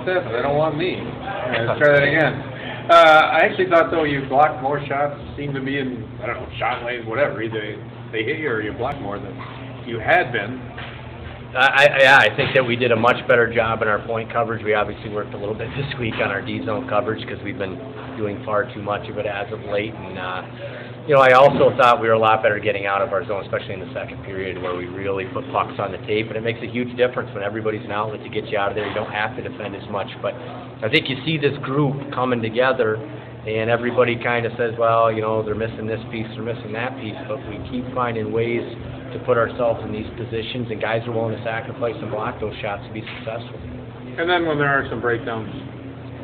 want this, I don't want me. Let's try that again. I actually thought, though, you blocked more shots, seemed to be in, I don't know, shot lanes, whatever. Either they hit you or you blocked more than you had been. I think that we did a much better job in our point coverage. We obviously worked a little bit this week on our D-zone coverage because we've been doing far too much of it as of late. And, I also thought we were a lot better getting out of our zone, especially in the second period where we really put pucks on the tape. And it makes a huge difference when everybody's an outlet to get you out of there. You don't have to defend as much. But I think you see this group coming together and everybody kind of says, well, they're missing this piece, they're missing that piece. But we keep finding ways to put ourselves in these positions, and guys are willing to sacrifice and block those shots to be successful. And then when there are some breakdowns.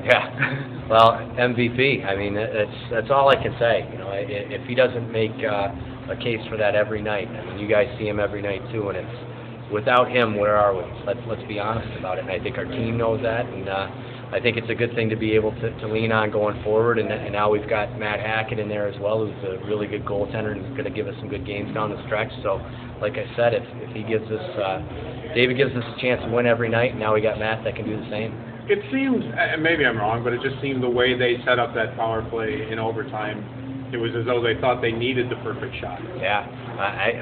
Yeah, well, MVP. I mean, that's all I can say. If he doesn't make a case for that every night, I mean, you guys see him every night too, and it's without him, where are we? Let's be honest about it. And I think our team knows that, and I think it's a good thing to be able to lean on going forward. And now we've got Matt Hackett in there as well, who's a really good goaltender and is going to give us some good games down the stretch. So, like I said, if he gives us, David gives us a chance to win every night, and now we got Matt that can do the same. It seems, maybe I'm wrong, but it just seemed the way they set up that power play in overtime, it was as though they thought they needed the perfect shot. Yeah.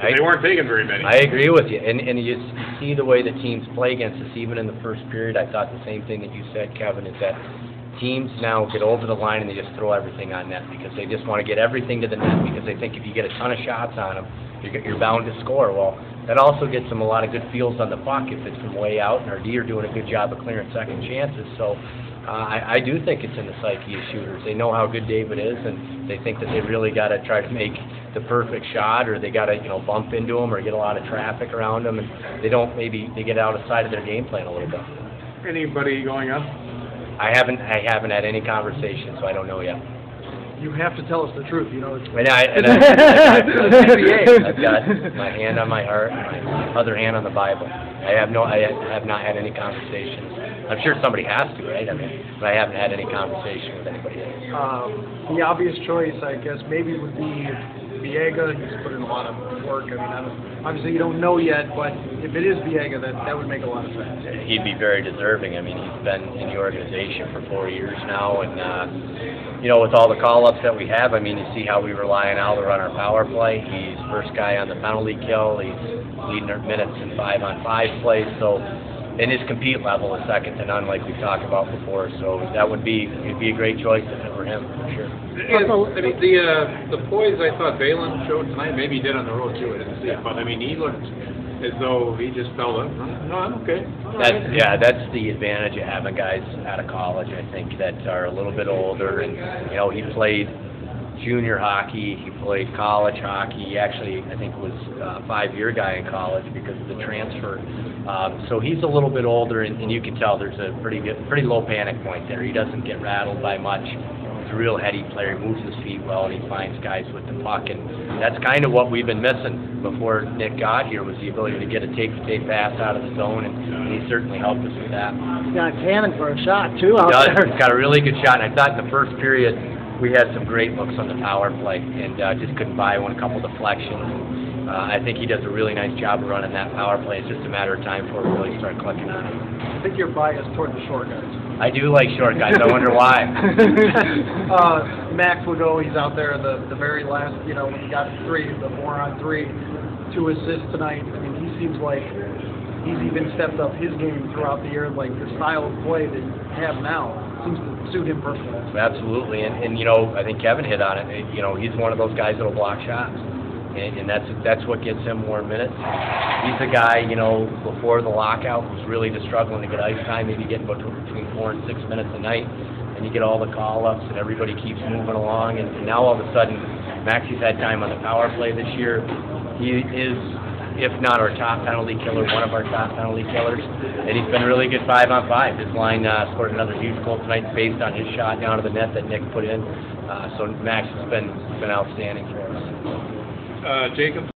They weren't taking very many. I agree with you. And you see the way the teams play against us, even in the first period. I thought the same thing that you said, Kevin, is that teams now get over the line and they just throw everything on net because they just want to get everything to the net because they think if you get a ton of shots on them, you're bound to score. Well, that also gets them a lot of good feels on the puck if it's from way out, and our D are doing a good job of clearing second chances. So I do think it's in the psyche of shooters. They know how good David is, and they think that they really got to try to make the perfect shot, or they got to bump into him or get a lot of traffic around them, and they get outside of their game plan a little bit. Anybody going up? I haven't had any conversation, so I don't know yet. You have to tell us the truth, I've got my hand on my heart and my other hand on the Bible. I have not had any conversations. I'm sure somebody has to, right? But I haven't had any conversation with anybody else. The obvious choice, I guess, maybe would be Viega. He's put in a lot of work. Obviously you don't know yet, but if it is Viega, that would make a lot of sense. He'd be very deserving. He's been in the organization for 4 years now, and with all the call-ups that we have, you see how we rely on Al to run our power play. He's first guy on the penalty kill. He's leading our minutes in 5-on-5 plays. So, and his compete level is second to none, like we've talked about before. So it'd be a great choice if it were him, for sure. The poise I thought Valen showed tonight, maybe he did on the road too. I didn't see it, but he looked as though he just felt it. No, I'm okay. That's the advantage of having guys out of college, I think, that are a little bit older. And he played junior hockey, he played college hockey. He actually, I think, was a 5-year guy in college because of the transfer. So he's a little bit older, and you can tell there's a pretty low panic point there. He doesn't get rattled by much. He's a real heady player. He moves his feet well, and he finds guys with the puck. And that's kind of what we've been missing before Nick got here, was the ability to get a tape-to-tape pass out of the zone, and he certainly helped us with that. He's got a cannon for a shot, too, out there. He's got a really good shot, and I thought in the first period we had some great looks on the power play, and just couldn't buy one, a couple deflections. I think he does a really nice job of running that power play. It's just a matter of time before we really start clicking on it. I think you're biased toward the short guys. I do like short guys. I wonder why. Max Legault, he's out there the very last, when he got the 4-on-3, 2 assists tonight. He seems like he's even stepped up his game throughout the year. Like the style of play that you have now seems to suit him perfectly. Absolutely, and I think Kevin hit on it. He's one of those guys that'll block shots. And that's what gets him more minutes. He's a guy, before the lockout was really just struggling to get ice time, maybe getting between 4 and 6 minutes a night. And you get all the call-ups, and everybody keeps moving along. And now all of a sudden, Maxie's had time on the power play this year. He is, if not our top penalty killer, one of our top penalty killers. And he's been really good 5-on-5. His line scored another huge goal tonight based on his shot down to the net that Nick put in. So Max has been outstanding for us. Jacob?